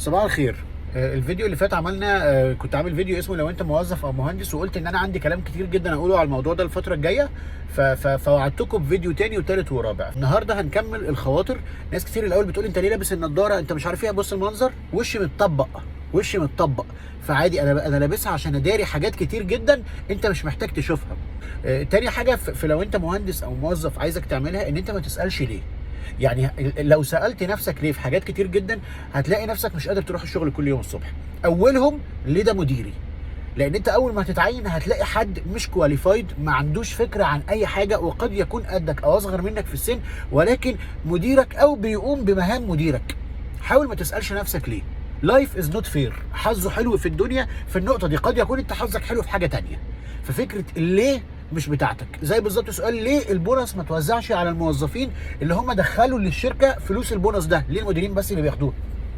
صباح الخير. الفيديو اللي فات عملنا كنت عامل فيديو اسمه لو انت موظف او مهندس، وقلت ان انا عندي كلام كتير جدا اقوله على الموضوع ده الفتره الجايه. فوعدتكم بفيديو تاني وتالت ورابع. النهارده هنكمل الخواطر. ناس كتير الاول بتقول انت ليه لابس النضاره، انت مش عارف ايه، بص المنظر، وشي متطبق. فعادي انا لابسها عشان اداري حاجات كتير جدا انت مش محتاج تشوفها. تاني حاجه في لو انت مهندس او موظف عايزك تعملها ان انت ما تسالش ليه. يعني لو سالت نفسك ليه في حاجات كتير جدا هتلاقي نفسك مش قادر تروح الشغل كل يوم الصبح. اولهم ليه ده مديري، لان انت اول ما هتتعين هتلاقي حد مش كواليفايد، ما عندوش فكره عن اي حاجه، وقد يكون قدك او اصغر منك في السن، ولكن مديرك او بيقوم بمهام مديرك. حاول ما تسالش نفسك ليه. لايف از نوت فير. حظه حلو في الدنيا في النقطه دي، قد يكون انت حظك حلو في حاجه تانية. ففكره ليه مش بتاعتك. زي بالظبط سؤال ليه البونص ما توزعش على الموظفين اللي هم دخلوا للشركه فلوس البونص ده، ليه المديرين بس اللي بياخدوه؟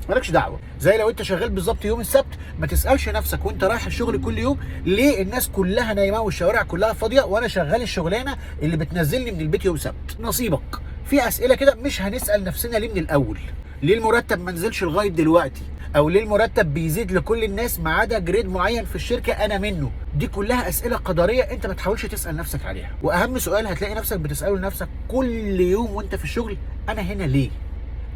مالكش دعوه. زي لو انت شغال بالظبط يوم السبت، ما تسالش نفسك وانت رايح الشغل كل يوم ليه الناس كلها نايمه والشوارع كلها فاضيه وانا شغال الشغلانه اللي بتنزلني من البيت يوم سبت. نصيبك. في اسئله كده مش هنسال نفسنا ليه من الاول. ليه المرتب ما نزلش لغايه دلوقتي؟ او ليه المرتب بيزيد لكل الناس ما عدا جريد معين في الشركه انا منه؟ دي كلها اسئله قدريه انت ما تحاولش تسال نفسك عليها. واهم سؤال هتلاقي نفسك بتساله لنفسك كل يوم وانت في الشغل: انا هنا ليه؟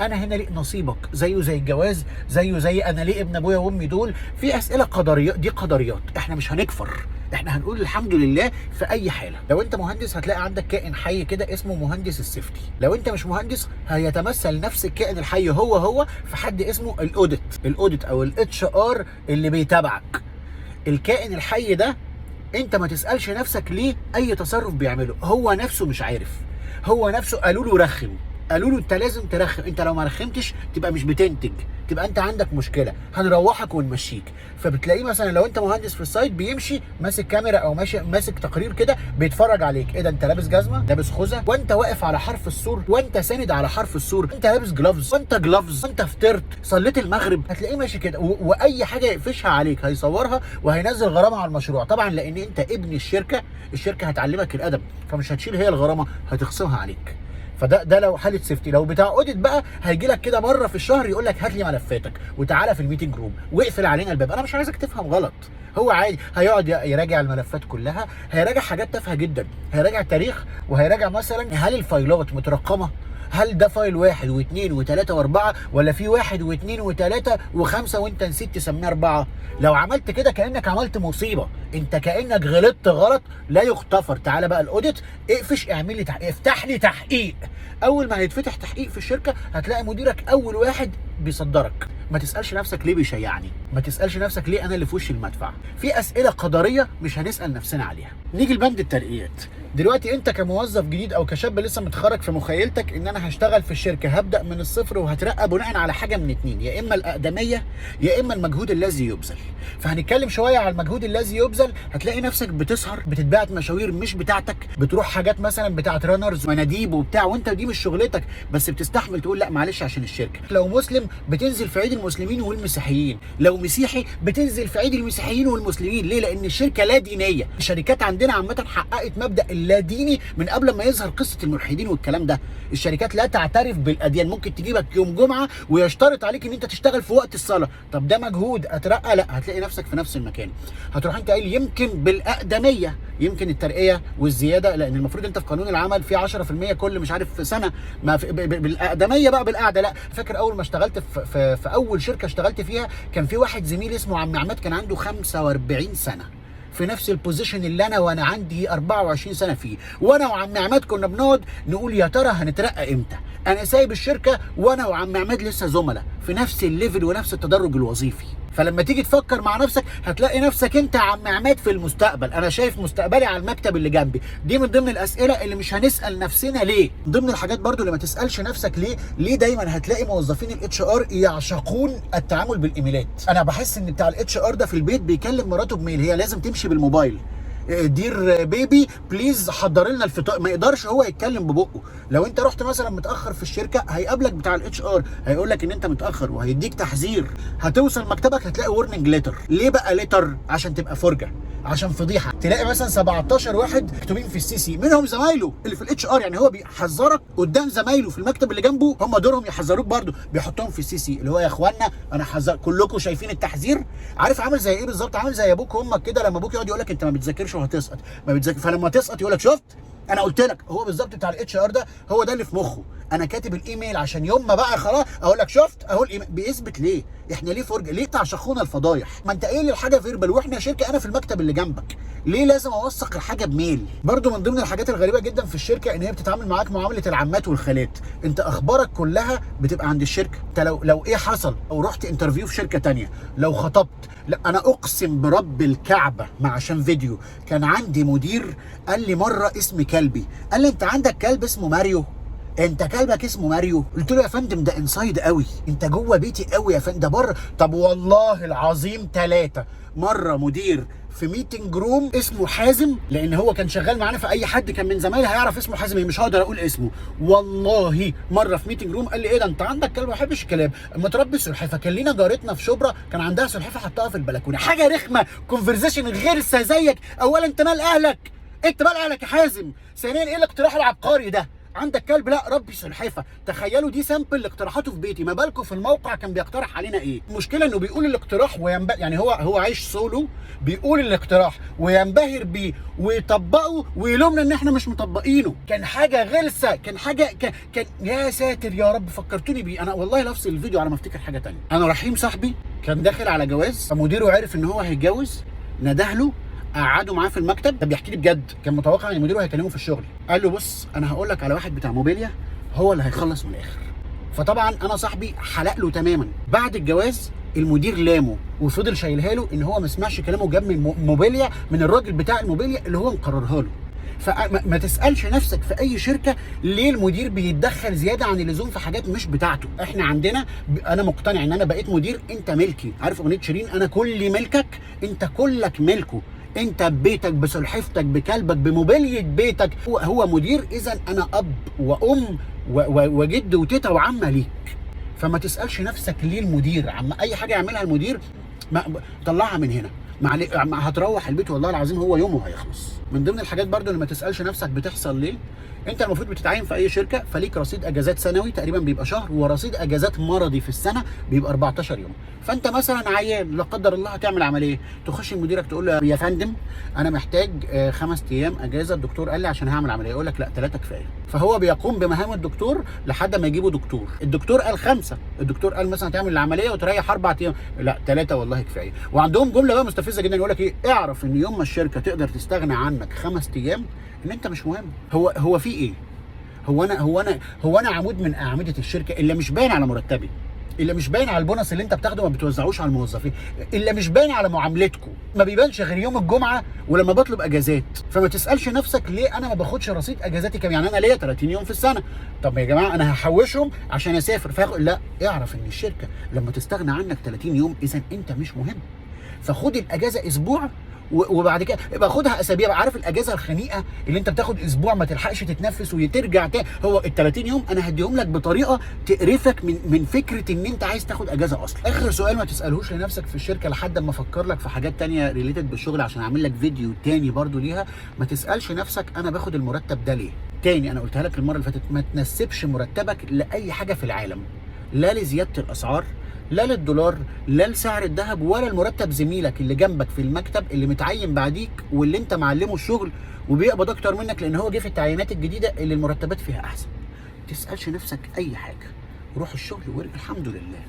انا هنا ليه؟ نصيبك. زيه زي الجواز، زيه زي انا ليه ابن ابويا وامي دول. في اسئله قدريات، دي قدريات، احنا مش هنكفر، احنا هنقول الحمد لله في اي حاله. لو انت مهندس هتلاقي عندك كائن حي كده اسمه مهندس السيفتي. لو انت مش مهندس هيتمثل نفس الكائن الحي هو في حد اسمه الاوديت او الاتش ار اللي بيتابعك. الكائن الحي ده انت ما تسالش نفسك ليه اي تصرف بيعمله، هو نفسه مش عارف. هو نفسه قالوا له رخم، قالوا له انت لازم ترخم، انت لو ما رخمتش تبقى مش بتنتج، تبقى انت عندك مشكله، هنروحك ونمشيك. فبتلاقيه مثلا لو انت مهندس في السايت بيمشي ماسك كاميرا او ماسك تقرير كده بيتفرج عليك، ايه ده انت لابس جزمه، لابس خوذه، وانت واقف على حرف السور، وانت ساند على حرف السور، انت لابس جلافز، وانت فطرت صليت المغرب، هتلاقيه ماشي كده واي حاجه يقفشها عليك هيصورها وهينزل غرامه على المشروع. طبعا لان انت ابن الشركه هتعلمك الادب، فمش هتشيل هي الغرامه، هتخصمها عليك. فده لو حاله سيفتي. لو بتاع اوديت بقى هيجي لك كده مره في الشهر يقول لك هات لي ملفاتك وتعالى في الميتنج روم واقفل علينا الباب. انا مش عايزك تفهم غلط، هو عادي هيقعد يراجع الملفات كلها، هيراجع حاجات تافهه جدا، هيراجع تاريخ، وهيراجع مثلا هل الفايلات مترقمه، هل ده فايل 1 و2 و3 و4 ولا في 1 و2 و3 و5 وانت نسيت تسميه 4. لو عملت كده كانك عملت مصيبه، انت كانك غلطت غلط لا يغتفر. تعالى بقى الاوديت، اقفش، اعمل لي افتح لي تحقيق. اول ما هيتفتح تحقيق في الشركه هتلاقي مديرك اول واحد بيصدرك. ما تسالش نفسك ليه بيشيعني، ما تسالش نفسك ليه انا اللي في وش المدفع. في اسئله قدريه مش هنسال نفسنا عليها. نيجي لبند الترقيات. دلوقتي انت كموظف جديد او كشاب لسه متخرج، في مخيلتك ان انا هشتغل في الشركه هبدا من الصفر وهترقى بناء على حاجه من اتنين: يا اما الاقدميه يا اما المجهود الذي يبذل. فهنتكلم شويه على المجهود الذي يبذل. هتلاقي نفسك بتسهر، بتتبعت مشاوير مش بتاعتك، بتروح حاجات مثلا بتاعت رانرز ومناديب وبتاع، وانت دي مش شغلتك، بس بتستحمل تقول لا معلش عشان الشركه. لو مسلم بتنزل في عيد المسلمين والمسيحيين، لو مسيحي بتنزل في عيد المسيحيين والمسلمين. ليه؟ لان الشركه لا دينيه. الشركات عندنا عامه حققت مبدا اللا ديني من قبل ما يظهر قصه الملحدين والكلام ده. الشركات لا تعترف بالاديان، ممكن تجيبك يوم جمعه ويشترط عليك ان انت تشتغل في وقت الصلاه. طب ده مجهود اترقى؟ لا، هتلاقي نفسك في نفس المكان. هتروح انت قايل يمكن بالاقدميه، يمكن الترقيه والزياده، لان المفروض انت في قانون العمل في 10% كل مش عارف في سنه، ما في بالاقدميه بقى بالقعده. لا، فاكر اول ما اشتغلت في اول شركه اشتغلت فيها كان في واحد زميل اسمه عم عماد، كان عنده 45 سنه في نفس البوزيشن اللي وانا عندي 24 سنه فيه، وانا وعم عماد كنا بنقعد نقول يا ترى هنترقى امتى. انا سايب الشركه وانا وعم عماد لسه زملاء في نفس الليفل ونفس التدرج الوظيفي. فلما تيجي تفكر مع نفسك هتلاقي نفسك انت عم عماد في المستقبل. انا شايف مستقبلي على المكتب اللي جنبي. دي من ضمن الاسئله اللي مش هنسال نفسنا ليه. من ضمن الحاجات برضو اللي ما تسالش نفسك ليه دايما هتلاقي موظفين الاتش ار يعشقون التعامل بالايميلات. انا بحس ان بتاع الاتش ار ده في البيت بيكلم مراته بميل، هي لازم تمشي بالموبايل. دير بيبي بليز حضر لنا الفطار. ما يقدرش هو يتكلم ببقه. لو انت رحت مثلا متاخر في الشركه هيقابلك بتاع الاتش ار هيقول لك ان انت متاخر وهيديك تحذير. هتوصل مكتبك هتلاقي ورنينج ليتر. ليه بقى ليتر؟ عشان تبقى فرجه. عشان فضيحه تلاقي مثلا 17 واحد مكتوبين في السي سي، منهم زمايله اللي في الاتش ار. يعني هو بيحذرك قدام زمايله في المكتب اللي جنبه، هم دورهم يحذروك برده، بيحطهم في السي سي، اللي هو يا اخوانا انا حذر، كلكم شايفين التحذير. عارف عامل زي ايه بالظبط؟ عامل زي ابوك وامك كده، لما ابوك يقعد يقول لك انت ما بتذاكرش وهتسقط، ما بتذاكر، فلما تسقط يقول لك شفت انا قلت لك. هو بالظبط بتاع الاتش ار ده، هو ده اللي في مخه. انا كاتب الايميل عشان يوم ما بقى خلاص اقول لك شفت اهو الايميل. بيثبت ليه؟ احنا ليه فرجه؟ ليه تعشقونا الفضايح؟ ما انت قايل الحاجه فيربال واحنا شركه، انا في المكتب اللي جنبك، ليه لازم اوثق الحاجه بميل؟ برضو من ضمن الحاجات الغريبه جدا في الشركه ان هي بتتعامل معاك معامله العمات والخالات. انت اخبارك كلها بتبقى عند الشركه. انت لو ايه حصل او رحت انترفيو في شركه ثانيه، لو خطبت، لا انا اقسم برب الكعبه ما عشان فيديو، كان عندي مدير قال لي مره اسم كلبي، قال لي انت عندك كلب اسمه ماريو؟ انت كلبك اسمه ماريو؟ قلت له يا فندم ده انسايد قوي، انت جوه بيتي قوي يا فندم، ده بره. طب والله العظيم 3 مره مدير في ميتنج روم اسمه حازم، لان هو كان شغال معانا، فاي حد كان من زمايلي هيعرف اسمه حازم، مش هقدر اقول اسمه. والله مره في ميتنج روم قال لي ايه ده انت عندك كلب؟ ما بحبش الكلاب، متربي سلحفاه. كان لينا جارتنا في شبرا كان عندها سلحفاه حطها في البلكونه. حاجه رخمه، كونفرزيشن غير زيك. اولا انت مال اهلك؟ انت مال اهلك يا حازم؟ ثانيا ايه الاقتراح العبقري ده؟ عندك كلب؟ لا ربي سلحفاه. تخيلوا دي سامبل لاقتراحاته في بيتي، ما بالكم في الموقع كان بيقترح علينا ايه؟ المشكله انه بيقول الاقتراح يعني هو عايش سولو، بيقول الاقتراح وينبهر بيه ويطبقه ويلومنا ان احنا مش مطبقينه. كان حاجه غلسه، كان حاجه كان يا ساتر يا رب فكرتوني بيه. انا والله لفظ الفيديو على ما افتكر حاجه ثانيه. انا رحيم صاحبي كان داخل على جواز، فمديره عرف ان هو هيتجوز، نده له قعدوا معاه في المكتب. ده بيحكي لي بجد، كان متوقع ان مديره هيكلمه في الشغل. قال له بص انا هقول لك على واحد بتاع موبيليا هو اللي هيخلص من الاخر. فطبعا انا صاحبي حلق له تماما. بعد الجواز المدير لامه وفضل شايلها له ان هو ما سمعش كلامه، جاب من موبيليا، من الراجل بتاع الموبيليا اللي هو مقررها له. فما تسالش نفسك في اي شركه ليه المدير بيتدخل زياده عن اللزوم في حاجات مش بتاعته. احنا عندنا انا مقتنع ان انا بقيت مدير، انت ملكي. عارف اغنيه شيرين انا كلي ملكك؟ انت كلك ملكه، انت ببيتك بسلحفتك بكلبك بموبيلية بيتك. هو مدير، اذا انا اب وام وجد وتيتا وعمه ليك. فما تسالش نفسك ليه المدير اي حاجه يعملها المدير طلعها من هنا. هتروح البيت والله العظيم هو يومه هيخلص. من ضمن الحاجات برضو اللي ما تسالش نفسك بتحصل ليه، انت المفروض بتتعين في اي شركه، فليك رصيد اجازات سنوي تقريبا بيبقى شهر، ورصيد اجازات مرضي في السنه بيبقى 14 يوم. فانت مثلا عيان لا قدر الله هتعمل عمليه، تخش لمديرك تقول له يا فندم انا محتاج 5 ايام اجازه، الدكتور قال لي عشان هعمل عمليه. يقول لك لا 3 كفايه. فهو بيقوم بمهام الدكتور لحد ما يجيبوا دكتور. الدكتور قال 5، الدكتور قال مثلا تعمل العمليه وتريح 4 ايام، لا 3 والله كفايه. وعندهم جمله بقى مستفزه جدا يقول لك ايه، اعرف ان يوم ما الشركه تقدر تستغنى عنك 5 ايام ان انت مش مهم. هو في ايه؟ هو انا عمود من اعمده الشركه اللي مش باين على مرتبي، اللي مش باين على البونص اللي انت بتاخده ما بتوزعوش على الموظفين، اللي مش باين على معاملتكم، ما بيبانش غير يوم الجمعه ولما بطلب اجازات. فما تسالش نفسك ليه انا ما باخدش رصيد اجازاتي كام. يعني انا ليا 30 يوم في السنه، طب يا جماعه انا هحوشهم عشان اسافر فاخد. لا، اعرف ان الشركه لما تستغنى عنك 30 يوم اذا انت مش مهم. فخد الاجازه اسبوع وبعد كده يبقى خدها اسابيع. عارف الاجازه الخنيقه اللي انت بتاخد اسبوع ما تلحقش تتنفس وترجع تاني؟ هو ال 30 يوم انا هديهم لك بطريقه تقرفك من فكره ان انت عايز تاخد اجازه اصلا. اخر سؤال ما تسالهوش لنفسك في الشركه لحد ما افكر لك في حاجات تانية ريليتد بالشغل عشان اعمل لك فيديو تاني برضو ليها. ما تسالش نفسك انا باخد المرتب ده ليه؟ تاني انا قلتها لك المره اللي فاتت، ما تنسبش مرتبك لاي حاجه في العالم، لا لزياده الاسعار، لا للدولار، لا لسعر الذهب، ولا المرتب زميلك اللي جنبك في المكتب اللي متعين بعديك واللي انت معلمه الشغل وبيقبض اكتر منك لان هو جه في التعيينات الجديده اللي المرتبات فيها احسن. ما تسالش نفسك اي حاجه، روح الشغل والحمد لله.